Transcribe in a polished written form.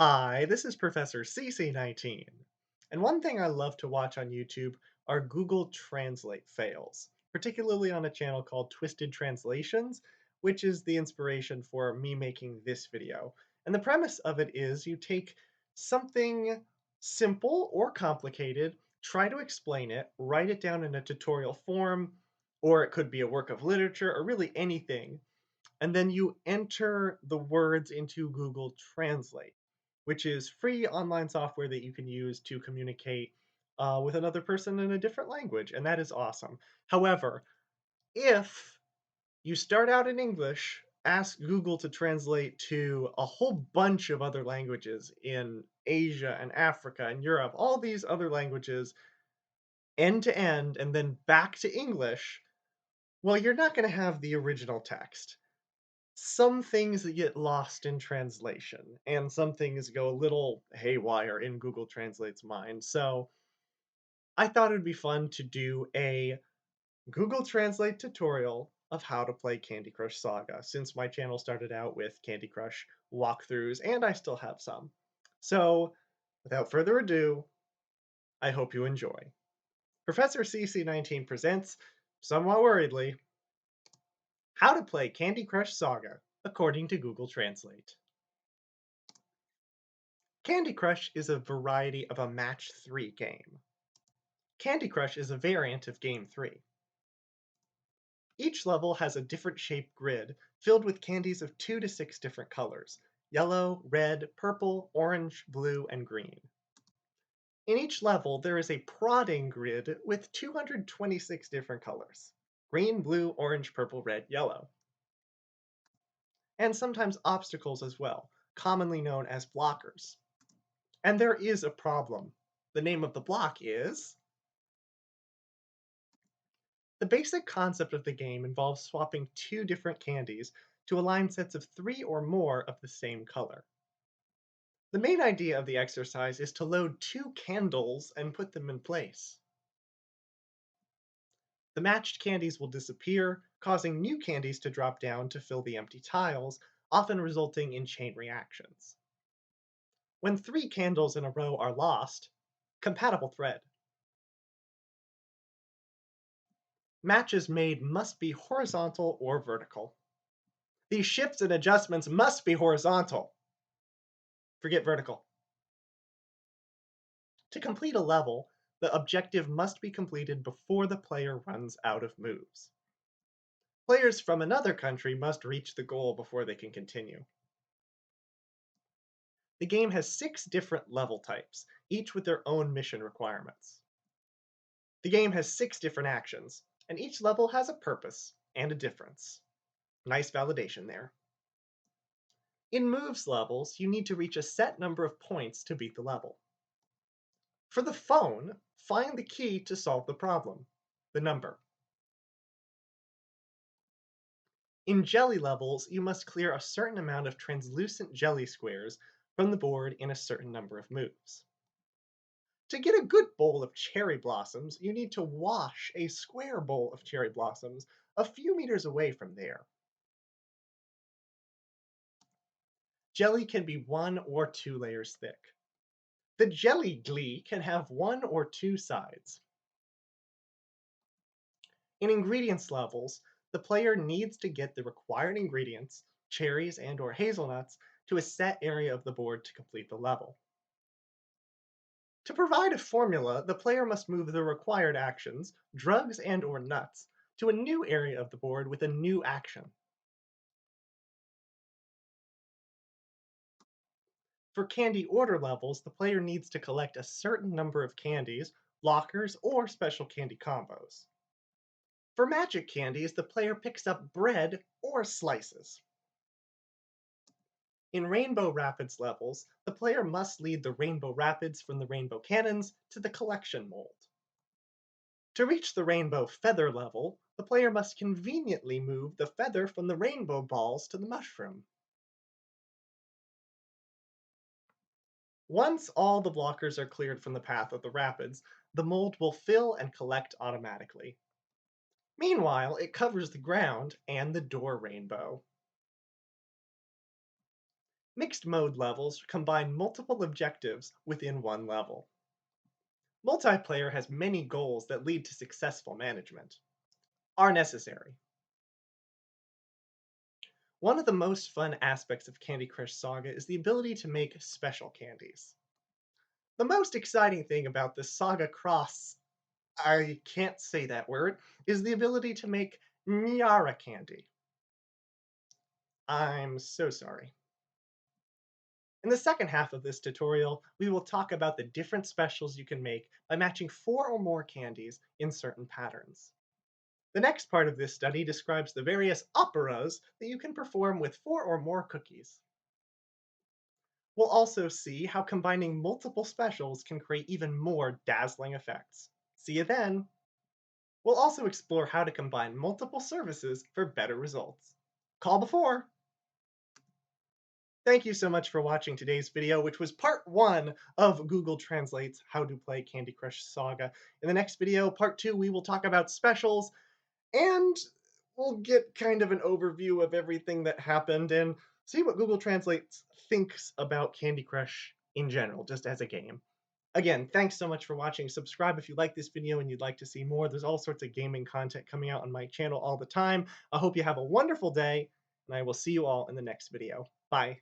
Hi, this is Professor CC19. And one thing I love to watch on YouTube are Google Translate fails, particularly on a channel called Twisted Translations, which is the inspiration for me making this video. And the premise of it is you take something simple or complicated, try to explain it, write it down in a tutorial form, or it could be a work of literature, or really anything, and then you enter the words into Google Translate, which is free online software that you can use to communicate with another person in a different language, and that is awesome. However, if you start out in English, ask Google to translate to a whole bunch of other languages in Asia and Africa and Europe, all these other languages, end to end, and then back to English, well, you're not going to have the original text. Some things get lost in translation, and some things go a little haywire in Google Translate's mind. So I thought it'd be fun to do a Google Translate tutorial of how to play Candy Crush Saga, since my channel started out with Candy Crush walkthroughs, and I still have some. So, without further ado, I hope you enjoy. Professor CC19 presents, somewhat worriedly, How to Play Candy Crush Saga, according to Google Translate. Candy Crush is a variety of a match 3 game. Candy Crush is a variant of Game 3. Each level has a different shaped grid filled with candies of 2 to 6 different colors: yellow, red, purple, orange, blue, and green. In each level, there is a prodding grid with 226 different colors: green, blue, orange, purple, red, yellow. And sometimes obstacles as well, commonly known as blockers. And there is a problem. The name of the block is... The basic concept of the game involves swapping 2 different candies to align sets of 3 or more of the same color. The main idea of the exercise is to load 2 candles and put them in place. The matched candies will disappear, causing new candies to drop down to fill the empty tiles, often resulting in chain reactions. When 3 candles in a row are lost, compatible thread. Matches made must be horizontal or vertical. These shifts and adjustments must be horizontal. Forget vertical. To complete a level, the objective must be completed before the player runs out of moves. Players from another country must reach the goal before they can continue. The game has 6 different level types, each with their own mission requirements. The game has 6 different actions, and each level has a purpose and a difference. Nice validation there. In moves levels, you need to reach a set number of points to beat the level. For the phone, find the key to solve the problem, the number. In jelly levels, you must clear a certain amount of translucent jelly squares from the board in a certain number of moves. To get a good bowl of cherry blossoms, you need to wash a square bowl of cherry blossoms a few meters away from there. Jelly can be 1 or 2 layers thick. The jelly glee can have 1 or 2 sides. In ingredients levels, the player needs to get the required ingredients, cherries and or hazelnuts, to a set area of the board to complete the level. To provide a formula, the player must move the required actions, drugs and or nuts, to a new area of the board with a new action. For candy order levels, the player needs to collect a certain number of candies, lockers, or special candy combos. For magic candies, the player picks up bread or slices. In Rainbow Rapids levels, the player must lead the Rainbow Rapids from the Rainbow Cannons to the collection mold. To reach the Rainbow Feather level, the player must conveniently move the feather from the rainbow balls to the mushroom. Once all the blockers are cleared from the path of the rapids, the mold will fill and collect automatically. Meanwhile, it covers the ground and the door rainbow. Mixed mode levels combine multiple objectives within one level. Multiplayer has many goals that lead to successful management. Are necessary. One of the most fun aspects of Candy Crush Saga is the ability to make special candies. The most exciting thing about the Saga Cross, I can't say that word, is the ability to make Nyara candy. I'm so sorry. In the second half of this tutorial, we will talk about the different specials you can make by matching 4 or more candies in certain patterns. The next part of this study describes the various operas that you can perform with 4 or more cookies. We'll also see how combining multiple specials can create even more dazzling effects. See you then! We'll also explore how to combine multiple services for better results. Call before! Thank you so much for watching today's video, which was part 1 of Google Translate's How to Play Candy Crush Saga. In the next video, part 2, we will talk about specials, and we'll get kind of an overview of everything that happened and see what Google Translate thinks about Candy Crush in general, just as a game. Again, thanks so much for watching. Subscribe if you like this video and you'd like to see more. There's all sorts of gaming content coming out on my channel all the time. I hope you have a wonderful day, and I will see you all in the next video. Bye.